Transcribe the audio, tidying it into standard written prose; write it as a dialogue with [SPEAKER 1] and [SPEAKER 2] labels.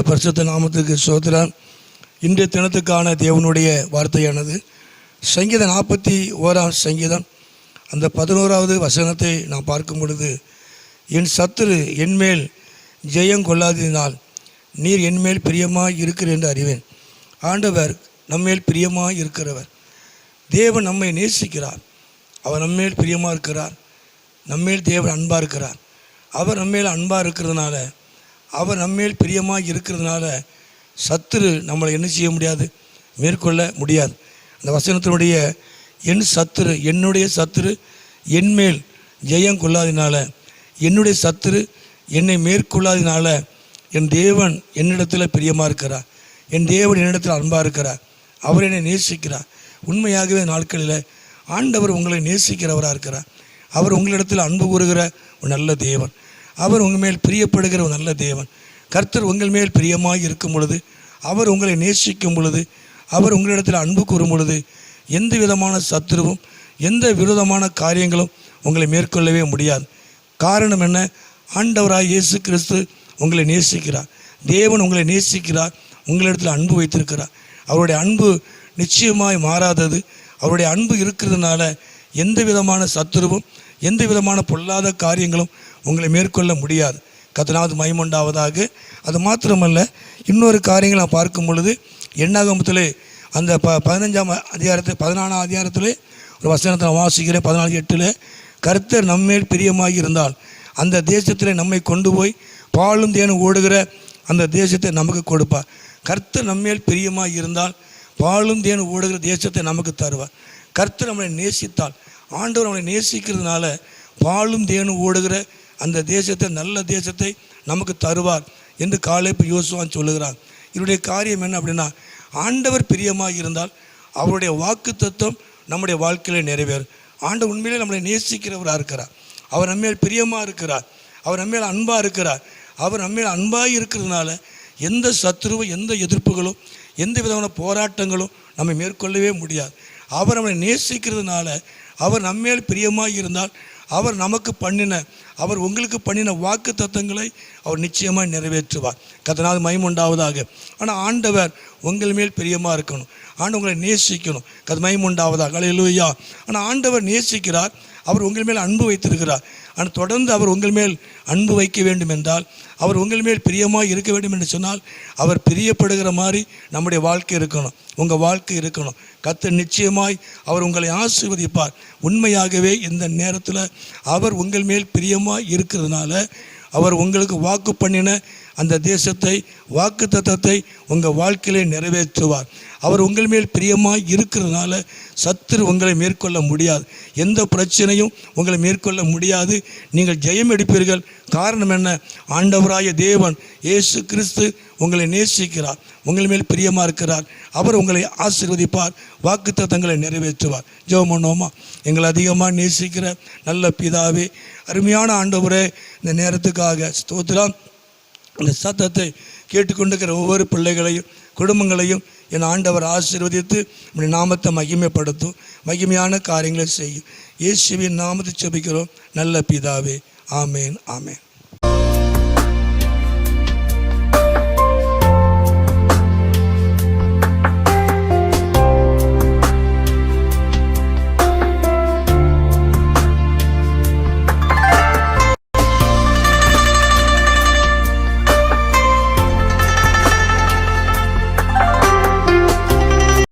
[SPEAKER 1] பரிசுத்த நாமத்துக்கு ஸ்தோத்திரம். இன்றைய தினத்துக்கான தேவனுடைய வார்த்தையானது சங்கீதம் 41 சங்கீதம் அந்த 11வது வசனத்தை நாம் பார்க்கும் பொழுது, என் சத்துரு என்மேல் ஜெயம் கொள்ளாததினால் நீர் என்மேல் பிரியமாய் இருக்கிற என்று அறிவேன். ஆண்டவர் நம்மேல் பிரியமாய் இருக்கிறவர். தேவன் நம்மை நேசிக்கிறார். அவர் நம்மேல் பிரியமாக இருக்கிறார். நம்மேல் தேவன் அன்பாக இருக்கிறார். அவர் நம்மேல் அன்பாக இருக்கிறதுனால, அவர் நம்மேல் பிரியமாக இருக்கிறதுனால சத்துரு நம்மளை என்ன செய்ய முடியாது, மேற்கொள்ள முடியாது. அந்த வசனத்தினுடைய என் சத்துரு, என்னுடைய சத்துரு என்மேல் ஜெயம் கொள்ளாததினால, என்னுடைய சத்துரு என்னை மேற்கொள்ளாததினால என் தேவன் என்னிடத்தில் பிரியமாக இருக்கிறார். என் தேவன் என்னிடத்தில் அன்பாக இருக்கிறார். அவர் என்னை நேசிக்கிறார். உண்மையாகவே நாட்களில் ஆண்டவர் உங்களை நேசிக்கிறவராக இருக்கிறார். அவர் உங்களிடத்தில் அன்பு கூறுகிற ஒரு நல்ல தேவன். அவர் உங்கள் மேல் பிரியப்படுகிற ஒரு நல்ல தேவன். கர்த்தர் உங்கள் மேல் பிரியமாக இருக்கும் பொழுது, அவர் உங்களை நேசிக்கும் பொழுது, அவர் உங்களிடத்தில் அன்பு கூறும் பொழுது, எந்த விதமான சத்துருவும் எந்த விரோதமான காரியங்களும் உங்களை மேற்கொள்ளவே முடியாது. காரணம் என்ன? ஆண்டவராய் இயேசு கிறிஸ்து உங்களை நேசிக்கிறார். தேவன் உங்களை நேசிக்கிறார். உங்களிடத்தில் அன்பு வைத்திருக்கிறார். அவருடைய அன்பு நிச்சயமாய் மாறாதது. அவருடைய அன்பு இருக்கிறதுனால எந்த விதமான சத்துருவும் எந்த விதமான பொல்லாத காரியங்களும் உங்களை மேற்கொள்ள முடியாது. கர்த்தருக்கு மகிமை உண்டாவதாக. அது மாத்திரமல்ல, இன்னொரு காரியங்களை நான் பார்க்கும் பொழுது, என்னாகமத்திலே அந்த 15ஆம் அதிகாரத்தில் 14ஆம் அதிகாரத்திலே ஒரு வசனத்தை நான் வாசிக்கிறேன். 14:8 கர்த்தர் நம்மேல் பிரியமாகி இருந்தால் அந்த தேசத்திலே நம்மை கொண்டு போய் பாலும் தேனும் ஓடுகிற அந்த தேசத்தை நமக்கு கொடுப்பார். கர்த்தர் நம்மேல் பிரியமாகி இருந்தால் பாலும் தேனும் ஓடுகிற தேசத்தை நமக்கு தருவார். கர்த்தர் நம்மளை நேசித்தால், ஆண்டவர் நம்மளை நேசிக்கிறதுனால பாலும் தேனும் ஓடுகிற அந்த தேசத்தை, நல்ல தேசத்தை நமக்கு தருவார் என்று காலேப் யோசுவான் சொல்லுகிறார். இதனுடைய காரியம் என்ன அப்படின்னா, ஆண்டவர் பிரியமாக இருந்தால் அவருடைய வாக்கு தத்துவம் நம்முடைய வாழ்க்கையில நிறைவேறும். ஆண்டவர் உண்மையிலே நம்மளை நேசிக்கிறவராக இருக்கிறார். அவர் நம்மேல் பிரியமாக இருக்கிறார். அவர் நம்மேல் அன்பாக இருக்கிறார். அவர் நம்மேல் அன்பாக இருக்கிறதுனால எந்த சத்துருவும் எந்த எதிர்ப்புகளும் எந்த விதமான போராட்டங்களும் நம்மை மேற்கொள்ளவே முடியாது. அவர் நம்மை நேசிக்கிறதுனால, அவர் நம்மேல் பிரியமாக இருந்தால் அவர் நமக்கு பண்ணின, அவர் உங்களுக்கு பண்ணின வாக்கு தத்தங்களை அவர் நிச்சயமாக நிறைவேற்றுவார். கர்த்தருக்கு மகிமை உண்டாவதாக. ஆனால் ஆண்டவர் உங்கள் மேல் பிரியமாக இருக்கணும். ஆண்டவர் உங்களை நேசிக்கணும். கர்த்தருக்கு மகிமை உண்டாவதாக. அல்லேலூயா. ஆனால் ஆண்டவர் நேசிக்கிறார். அவர் உங்கள் மேல் அன்பு வைத்திருக்கிறார். ஆனால் தொடர்ந்து அவர் உங்கள் மேல் அன்பு வைக்க வேண்டும் என்றால், அவர் உங்கள் மேல் பிரியமாக இருக்க வேண்டும் என்று சொன்னால், அவர் பிரியப்படுகிற மாதிரி நம்முடைய வாழ்க்கை இருக்கணும். உங்கள் வாழ்க்கை இருக்கணும். கர்த்தர் நிச்சயமாய் அவர் உங்களை ஆசீர்வதிப்பார். உண்மையாகவே இந்த நேரத்தில் அவர் உங்கள் மேல் பிரியமாக இருக்கிறதுனால, அவர் உங்களுக்கு வாக்கு பண்ணின அந்த தேசத்தை, வாக்கு தத்தத்தை உங்கள் வாழ்க்கையிலே நிறைவேற்றுவார். அவர் உங்கள் மேல் பிரியமாக இருக்கிறதுனால சத்துரு உங்களை மேற்கொள்ள முடியாது. எந்த பிரச்சனையும் உங்களை மேற்கொள்ள முடியாது. நீங்கள் ஜெயம் எடுப்பீர்கள். காரணம் என்ன? ஆண்டவராய தேவன் இயேசு கிறிஸ்து உங்களை நேசிக்கிறார். உங்கள் மேல் பிரியமாக இருக்கிறார். அவர் உங்களை ஆசீர்வதிப்பார். வாக்கு தத்தங்களை நிறைவேற்றுவார். ஜெபம் பண்ணுவோமா? எங்களை அதிகமாக நேசிக்கிற நல்ல பிதாவே, அருமையான ஆண்டவரே, இந்த நேரத்துக்காக ஸ்தோத்திரம். இந்த சத்தத்தை கேட்டுக்கொண்டிருக்கிற ஒவ்வொரு பிள்ளைகளையும் குடும்பங்களையும் என் ஆண்டவர் ஆசீர்வதித்து நம்முடைய நாமத்தை மகிமைப்படுத்தும். மகிமையான காரியங்களை செய்யும். இயேசுவின் நாமத்தை ஜெபிக்கிறோம் நல்ல பிதாவே. ஆமேன், ஆமேன்.